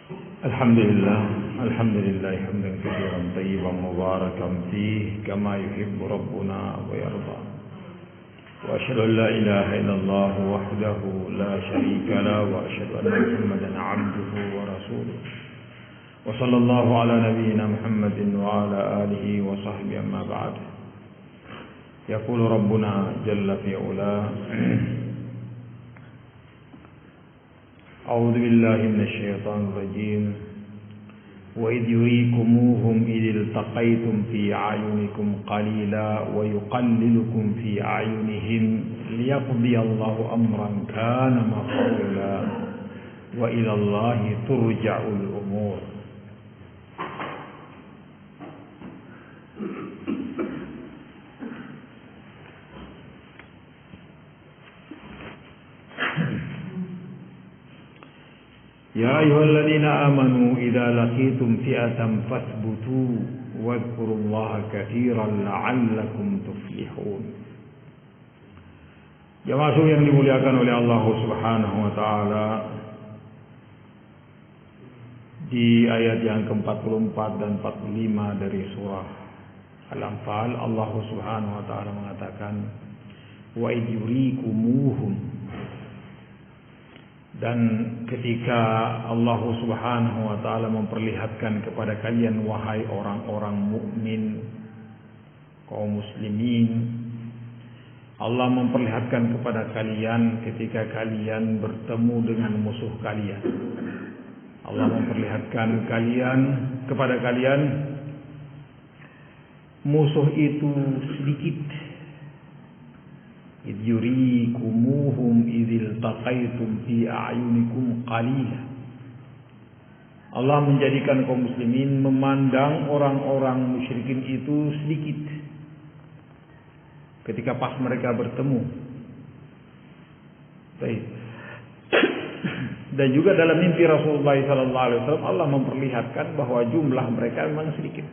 الحمد لله حمدا كثيرا طيبا مباركا فيه كما يحب ربنا ويرضى. وأشهد أن لا إله إلا الله وحده لا شريك له، وأشهد أن محمدا عبده ورسوله. وصلى الله على نبينا محمد وعلى آله وصحبه. أما بعد، يقول ربنا جل في علاه: أعوذ بالله من الشيطان الرجيم. وإذ يريكموهم إذ التقيتم في أعينكم قليلا ويقللكم في أعينهم ليقضي الله أمرا كان مفعولا وإلى الله ترجع الأمور. يا أيها الذين آمنوا إذا لقيتم فئة فاثبتوا واذكروا الله كثيرا لعلكم تفلحون. Jamaah yang dimuliakan oleh Allah Subhanahu wa taala, di ayat yang ke-44 dan 45 dari surah Al-Anfal, Allah Subhanahu wa taala mengatakan, wa idh yurikumuhum. Dan ketika Allah Subhanahu wa taala memperlihatkan kepada kalian, wahai orang-orang mukmin, kaum muslimin, Allah memperlihatkan kepada kalian ketika kalian bertemu dengan musuh kalian. Allah memperlihatkan kepada kalian musuh itu sedikit. إذ يريكموهم إذ التقيتم في أعينكم قليلا. Allah menjadikan kaum muslimin memandang orang-orang musyrikin itu sedikit ketika pas mereka bertemu. Baik. Dan juga dalam mimpi Rasulullah SAW, Allah memperlihatkan bahwa jumlah mereka memang sedikit.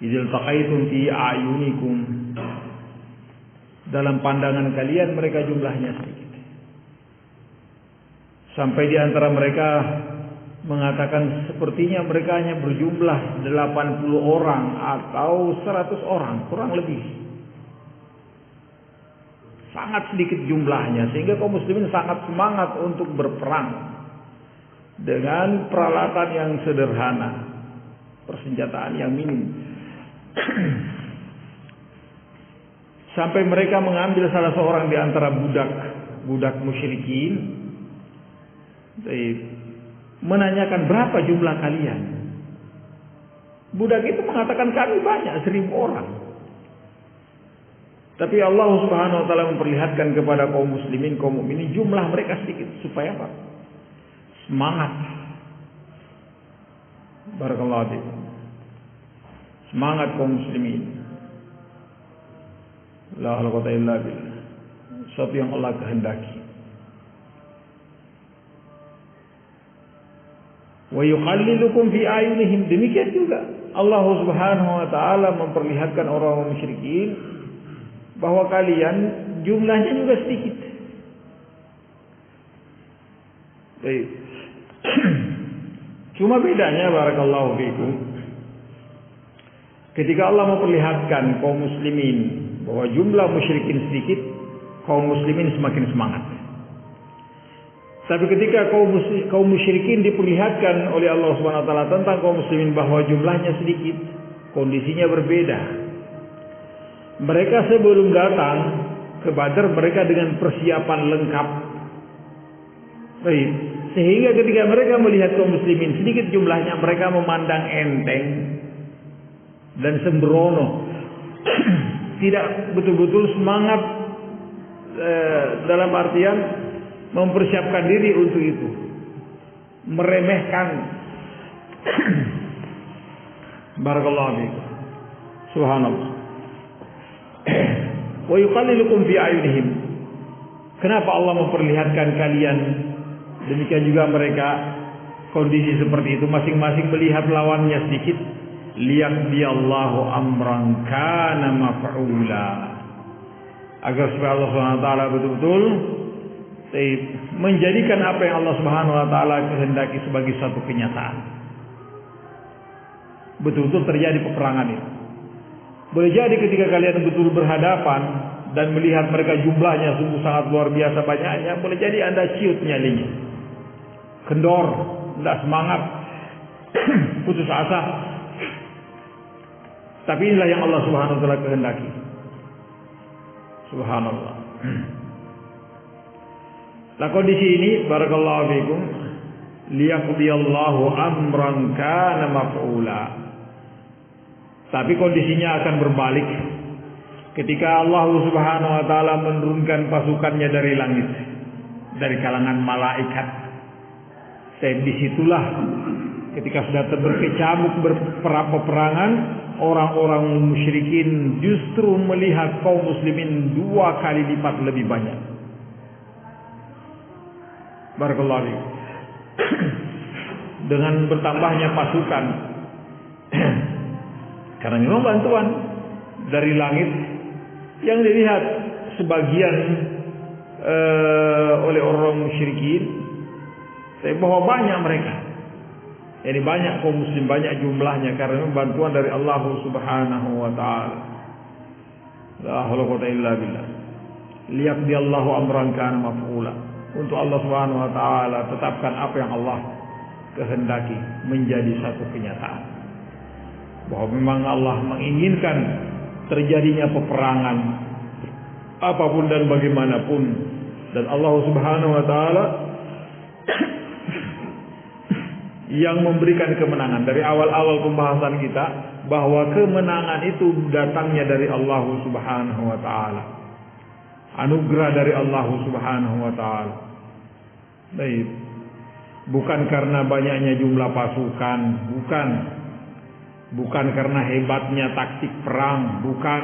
Idzal taqaitum fi a'yunikum, dalam pandangan kalian mereka jumlahnya sedikit. Sampai di antara mereka mengatakan sepertinya mereka hanya berjumlah 80 orang atau 100 orang, kurang lebih. Sangat sedikit jumlahnya, sehingga kaum muslimin sangat semangat untuk berperang dengan peralatan yang sederhana, persenjataan yang minim. Sampai mereka mengambil salah seorang di antara budak musyrikin, menanyakan berapa jumlah kalian. Budak itu mengatakan kami banyak, 1000 orang. Tapi Allah Subhanahu wa taala memperlihatkan kepada kaum muslimin, kaum mukminin, jumlah mereka sedikit supaya apa? Semangat. Barakallahu fiikum. Semangat kaum muslimin. La haula wala quwwata illa billah. Sesuatu yang Allah kehendaki. Wa yuqallilukum fi ayunihim. Demikian juga Allah Subhanahu wa taala memperlihatkan orang-orang musyrikin bahwa kalian jumlahnya juga sedikit. Baik. Cuma bedanya, barakallahu fiikum, ketika Allah memperlihatkan kaum muslimin bahwa jumlah musyrikin sedikit, kaum muslimin semakin semangat. Tapi ketika kaum musyrikin diperlihatkan oleh Allah Subhanahu wa taala tentang kaum muslimin bahwa jumlahnya sedikit, kondisinya berbeda. Mereka sebelum datang ke Badar, mereka dengan persiapan lengkap. Baik. Sehingga ketika mereka melihat kaum muslimin sedikit jumlahnya, mereka memandang enteng dan sembrono, tidak betul-betul semangat dalam artian mempersiapkan diri untuk itu, meremehkan. Barakallahu fiikum. Subhanallah. Wa yuqallilukum fi ayunihim. Kenapa Allah memperlihatkan kalian demikian juga mereka kondisi seperti itu, masing-masing melihat lawannya sedikit? Liyaqdiyallahu amran kana maf'ula, agar supaya Allah SWT betul-betul menjadikan apa yang Allah Subhanahu wa taala kehendaki sebagai satu kenyataan. Betul-betul terjadi peperangan itu. Boleh jadi ketika kalian betul berhadapan dan melihat mereka jumlahnya sungguh sangat luar biasa banyaknya, boleh jadi Anda ciut nyalinya, kendor, tidak semangat, putus asa. Tapi inilah yang Allah Subhanahu wa taala kehendaki. Subhanallah. Nah, kondisi ini barakallahu fikum liyaqdiyallahu amran kana maf'ula. Tapi kondisinya akan berbalik ketika Allah Subhanahu wa taala menurunkan pasukannya dari langit, dari kalangan malaikat. Disitulah ketika sudah berkecamuk peperangan, orang-orang musyrikin justru melihat kaum muslimin 2 kali lipat lebih banyak. Barakallahu fiik. Dengan bertambahnya pasukan, karena memang bantuan dari langit yang dilihat sebagian oleh orang musyrikin, bahwa banyak mereka. Jadi banyak kaum muslim, banyak jumlahnya karena bantuan dari Allah Subhanahu wa taala. La haula wala quwwata illa billah. Liyaqdiyallahu amran kana maf'ula. Untuk Allah Subhanahu wa taala tetapkan apa yang Allah kehendaki menjadi satu kenyataan. Bahwa memang Allah menginginkan terjadinya peperangan apapun dan bagaimanapun, dan Allah Subhanahu wa taala yang memberikan kemenangan. Dari awal-awal pembahasan kita bahwa kemenangan itu datangnya dari Allah Subhanahu wa taala. Anugerah dari Allah Subhanahu wa taala. Baik. Bukan karena banyaknya jumlah pasukan, bukan. Bukan karena hebatnya taktik perang, bukan.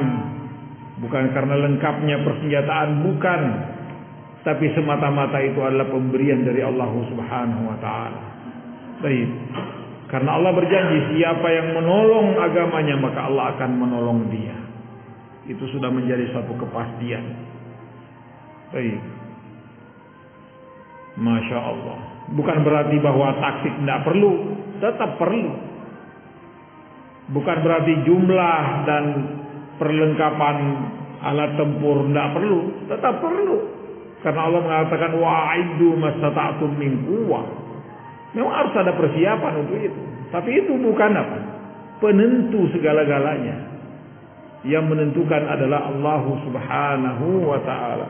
Bukan karena lengkapnya persenjataan, bukan. Tapi semata-mata itu adalah pemberian dari Allah Subhanahu wa taala. Baik. Karena Allah berjanji siapa yang menolong agamanya maka Allah akan menolong dia. Itu sudah menjadi satu kepastian. Baik. Masya Allah. Bukan berarti bahwa taktik tidak perlu, tetap perlu. Bukan berarti jumlah dan perlengkapan alat tempur tidak perlu, tetap perlu. Karena Allah mengatakan wa'iddu mastata'tum min quwwah. Memang harus ada persiapan untuk itu. Tapi itu bukan apa? Penentu segala-galanya. Yang menentukan adalah Allah Subhanahu wa taala.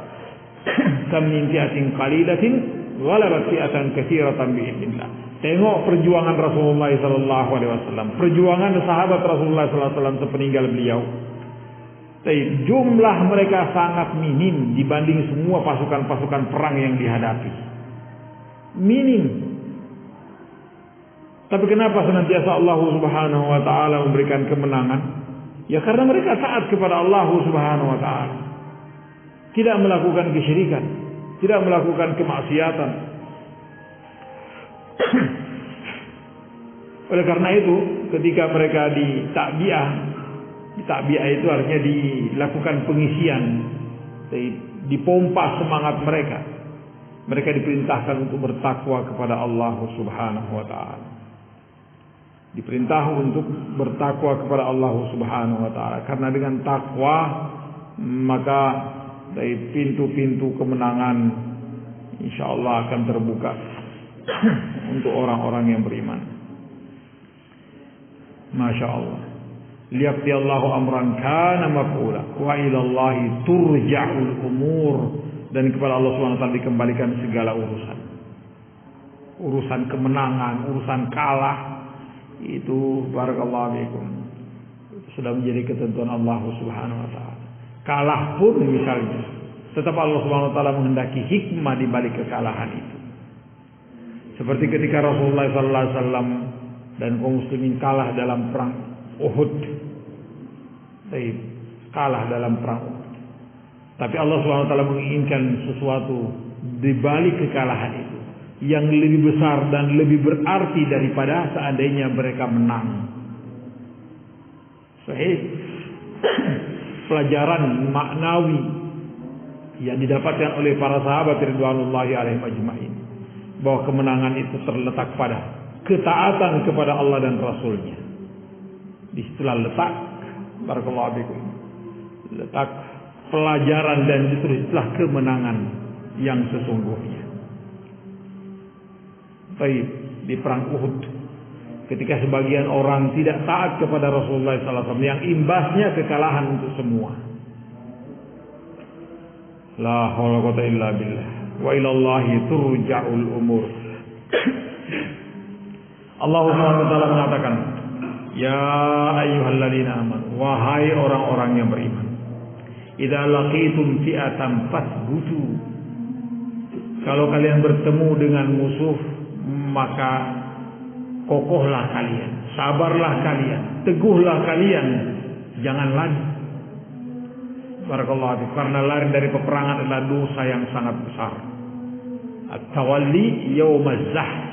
Kam min fi'atin qalilatin ghalabat fi'atan katsiratan bi'idznillah. Tengok perjuangan Rasulullah sallallahu alaihi wasallam, perjuangan sahabat Rasulullah sallallahu alaihi wasallam sepeninggal beliau. Jumlah mereka sangat minim dibanding semua pasukan-pasukan perang yang dihadapi. Minim. Tapi kenapa senantiasa Allah Subhanahu wa taala memberikan kemenangan? Ya karena mereka taat kepada Allah Subhanahu wa taala. Tidak melakukan kesyirikan, tidak melakukan kemaksiatan. Oleh karena itu, ketika mereka ditakbiah itu artinya dilakukan pengisian, dipompa semangat mereka. Mereka diperintahkan untuk bertakwa kepada Allah Subhanahu wa taala. Diperintah untuk bertakwa kepada Allah Subhanahu wa taala. Karena dengan takwa maka dari pintu-pintu kemenangan insyaallah akan terbuka untuk orang-orang yang beriman. Masya Allah. Liyaqdiyallahu amran kana maf'ula wa ila Allahi turja'ul umur, dan kepada Allah Subhanahu wa taala dikembalikan segala urusan. Urusan kemenangan, urusan kalah itu barakallahu fikum sudah menjadi ketentuan Allah Subhanahu wa taala. Kalah pun misalnya tetap Allah Subhanahu wa taala menghendaki hikmah di balik kekalahan itu. Seperti ketika Rasulullah sallallahu alaihi wasallam dan kaum muslimin kalah dalam perang Uhud. Kalah dalam perang Uhud. Tapi Allah Subhanahu wa taala menginginkan sesuatu di balik kekalahan itu yang lebih besar dan lebih berarti daripada seandainya mereka menang. Sahih. Pelajaran maknawi yang didapatkan oleh para sahabat ridwanullahi alaihim ajmain, bahwa kemenangan itu terletak pada ketaatan kepada Allah dan Rasulnya. Disitulah letak barakallahu fikum, letak pelajaran dan disitulah kemenangan yang sesungguhnya. Baik, di perang Uhud, ketika sebagian orang tidak taat kepada Rasulullah SAW, yang imbasnya kekalahan untuk semua. La haula wa quwwata illa billah. Wa ilallahi turja'ul umur. Allah Subhanahu wa taala mengatakan, ya ayyuhalladzina amanu, wahai orang-orang yang beriman, idza laqitum fi'atan fasbutu. Kalau kalian bertemu dengan musuh, maka kokohlah kalian, sabarlah kalian, teguhlah kalian, jangan lari. Barakallahu fiik. Karena lari dari peperangan adalah dosa yang sangat besar. At-tawalli yaumaz zahf.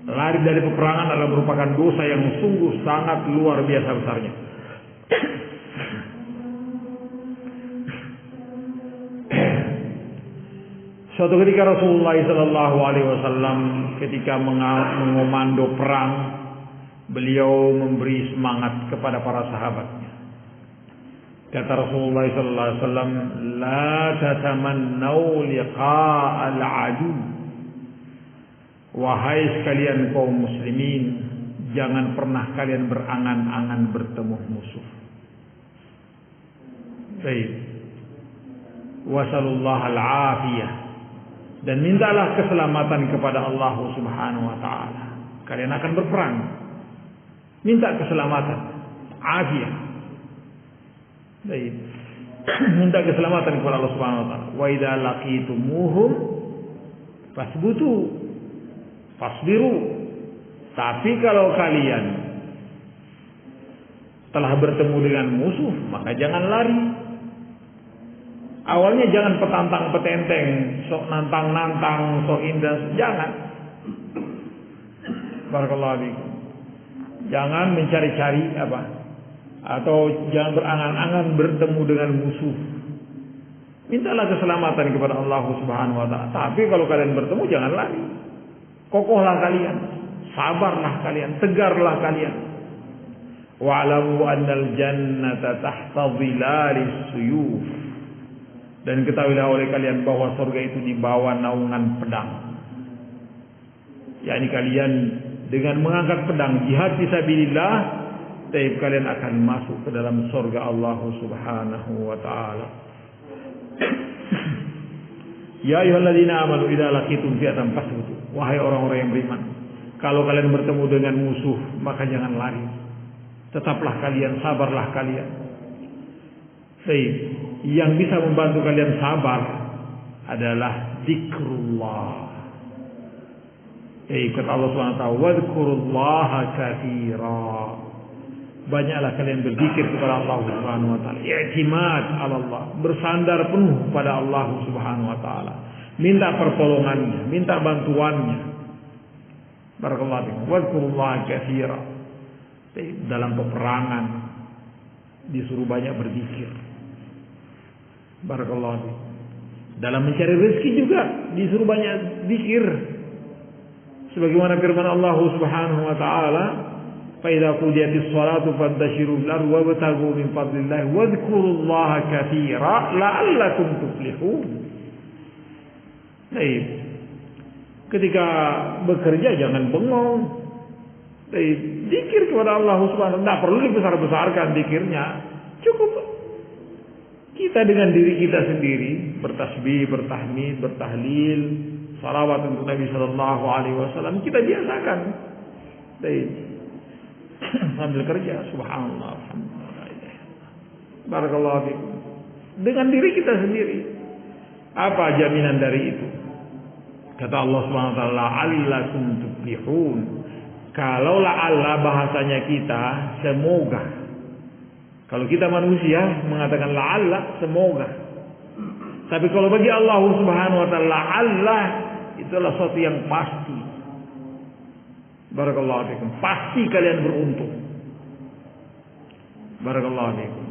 Lari dari peperangan adalah merupakan dosa yang sungguh sangat luar biasa besarnya. Suatu ketika Rasulullah SAW ketika mengomando perang, beliau memberi semangat kepada para sahabatnya. Kata Rasulullah SAW, la tatamannau liqa'al adu. Wahai sekalian kaum muslimin, jangan pernah kalian berangan-angan bertemu musuh. Baik. Wasallallahu al-afiyah. Dan mintalah keselamatan kepada Allah Subhanahu wa taala. Kalian akan berperang. Minta keselamatan, afiyah. Baik. Minta keselamatan kepada Allah Subhanahu wa taala. Wa idza laqitumuhum fasbutu fasbiru. Tapi kalau kalian telah bertemu dengan musuh, maka jangan lari. Awalnya jangan petantang petenteng, sok nantang-nantang, sok indah, jangan. Barakallahu fiikum. Jangan mencari-cari apa? Atau jangan berangan-angan bertemu dengan musuh. Mintalah keselamatan kepada Allah Subhanahu wa taala. Tapi kalau kalian bertemu jangan lari. Kokohlah kalian, sabarlah kalian, tegarlah kalian. Wa'lamu annal jannata tahta dhilalis suyuf. Dan ketahuilah oleh kalian bahwa surga itu di bawah naungan pedang. Yakni kalian dengan mengangkat pedang jihad fisabilillah, taib kalian akan masuk ke dalam surga Allah Subhanahu wa taala. Ya ayyuhalladzina amanu idza laqitum fi'atan fasbutu. Wahai orang-orang yang beriman, kalau kalian bertemu dengan musuh, maka jangan lari. Tetaplah kalian, sabarlah kalian. Baik, yang bisa membantu kalian sabar adalah zikrullah. Kata Allah SWT, wadhkurullaha katsira. Banyaklah kalian berzikir kepada Allah Subhanahu wa taala. I'timad 'ala Allah, bersandar penuh pada Allah Subhanahu wa taala. Minta pertolongannya, minta bantuannya. Barakallahu fiikum. Wadhkurullaha katsira. Dalam peperangan disuruh banyak berzikir. Barakallahu fiikum. Dalam mencari rezeki juga disuruh banyak zikir. Sebagaimana firman Allah Subhanahu wa taala, "Fa idza qudiyatis shalatu fantashiru fil ardi wabtaghu min fadlillah wadhkurullaha katsira la'allakum tuflihun." Baik. Ketika bekerja jangan bengong. Baik, zikir kepada Allah Subhanahu wa taala. Tidak perlu dibesar-besarkan zikirnya. Cukup kita dengan diri kita sendiri bertasbih, bertahmid, bertahlil, salawat untuk Nabi sallallahu alaihi wasallam kita biasakan. Baik. Sambil kerja, subhanallah, alhamdulillah. Barakallahu fiikum. Dengan diri kita sendiri. Apa jaminan dari itu? Kata Allah Subhanahu wa taala, "La'allakum tuflihun." Kalau la'alla bahasanya kita semoga. Kalau kita manusia mengatakan la'alla semoga. Tapi kalau bagi Allah Subhanahu wa taala la'alla itulah sesuatu yang pasti. Barakallahu fiikum. Pasti kalian beruntung. Barakallahu fiikum.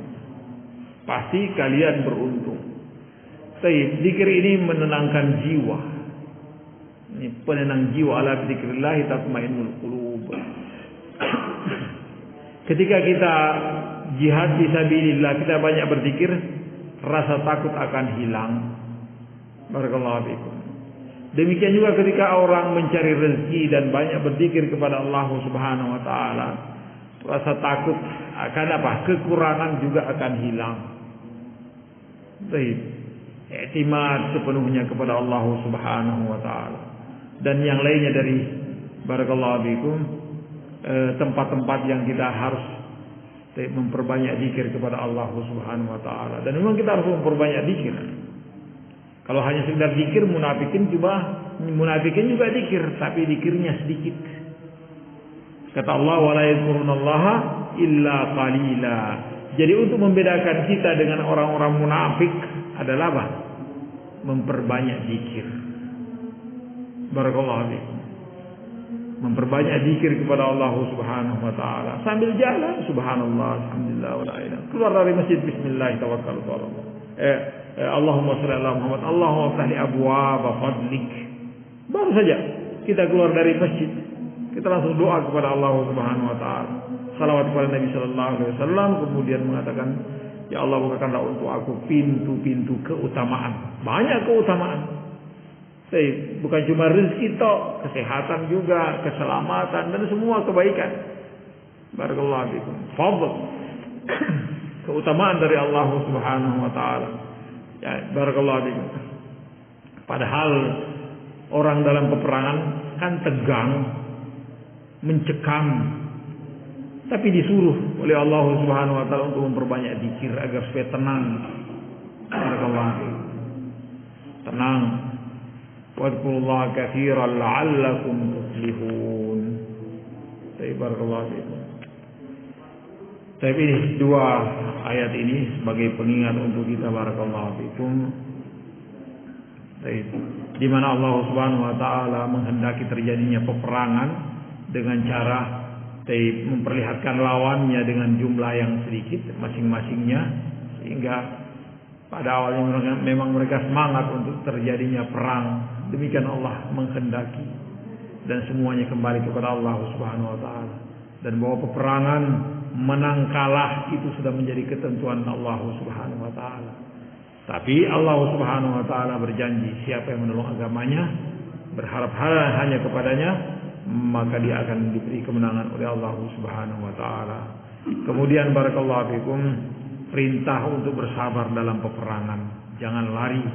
Pasti kalian beruntung. Zikir ini menenangkan jiwa. Ini penenang jiwa. Ala dzikrillah tatmainnul qulub. Ketika kita jihad fisabilillah, kita banyak berzikir, rasa takut akan hilang. Barakallahu fikum. Demikian juga ketika orang mencari rezeki dan banyak berzikir kepada Allah Subhanahu wa taala, rasa takut akan kekurangan juga akan hilang. Baik. I'timad sepenuhnya kepada Allah Subhanahu wa taala. Dan yang lainnya dari barakallahu fikum tempat-tempat yang kita harus memperbanyak zikir kepada Allah Subhanahu wa taala. Dan memang kita harus memperbanyak zikir. Kalau hanya sekedar zikir, munafikin juga zikir, tapi zikirnya sedikit. Kata Allah, wala yadhkurunallaha illa qalila. Jadi untuk membedakan kita dengan orang-orang munafik adalah apa? Memperbanyak zikir. Barakallahu fiikum. Memperbanyak zikir kepada Allah Subhanahu wa taala. Sambil jalan, subhanallah, alhamdulillah, wa la ilaha. Keluar dari masjid, bismillah, tawakkaltu ala Allah. Allahumma shalli ala Muhammad, Allahumma ftah li abwaaba fadlik. Baru saja kita keluar dari masjid, kita langsung doa kepada Allah Subhanahu wa taala. Salawat kepada Nabi sallallahu alaihi wasallam, kemudian mengatakan, ya Allah, bukakanlah untuk aku pintu-pintu keutamaan. Banyak keutamaan. Bukan cuma rezeki tok, kesehatan juga, keselamatan dan semua kebaikan. Barakallahu fikum. Fadl. Keutamaan dari Allah Subhanahu wa taala. Ya, barakallahu fikum. Padahal orang dalam peperangan kan tegang, mencekam. Tapi disuruh oleh Allah Subhanahu wa taala untuk memperbanyak zikir agar supaya tenang. Barakallahu fikum. Tenang. Wadhkurullaha katsiran la'allakum tuflihun. Barakallahu fikum. Tapi ini dua ayat ini sebagai pengingat untuk kita, barakallahu fikum. Di mana Allah Subhanahu wa taala menghendaki terjadinya peperangan dengan cara memperlihatkan lawannya dengan jumlah yang sedikit masing-masingnya, sehingga pada awalnya memang mereka semangat untuk terjadinya perang. Demikian Allah menghendaki, dan semuanya kembali kepada Allah Subhanahu wa taala. Dan bahwa peperangan menang kalah itu sudah menjadi ketentuan Allah Subhanahu wa taala. Tapi Allah Subhanahu wa taala berjanji, siapa yang menolong agamanya, berharap hanya kepadanya, maka dia akan diberi kemenangan oleh Allah Subhanahu wa taala. Kemudian barakallahu fikum, perintah untuk bersabar dalam peperangan, jangan lari.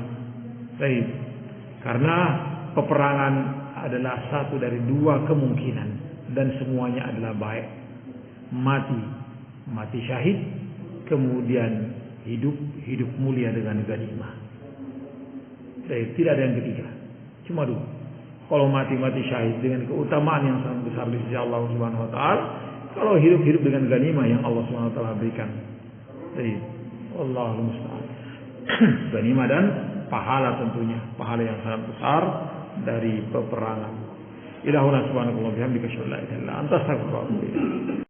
Karena peperangan adalah satu dari dua kemungkinan dan semuanya adalah baik. Mati syahid, kemudian hidup mulia dengan ganimah. Tidak ada yang ketiga, cuma dua. Kalau mati syahid dengan keutamaan yang sangat besar di sisi Allah Subhanahu wa taala, kalau hidup dengan ganimah yang Allah Subhanahu wa taala berikan. Allahul musta'an. Ganimah dan pahala, tentunya pahala yang sangat besar dari peperangan. Ilahuna subhanallahi wa bihamdihi asyhadu an la ilaha illa anta astaghfiruka wa atubu ilaik.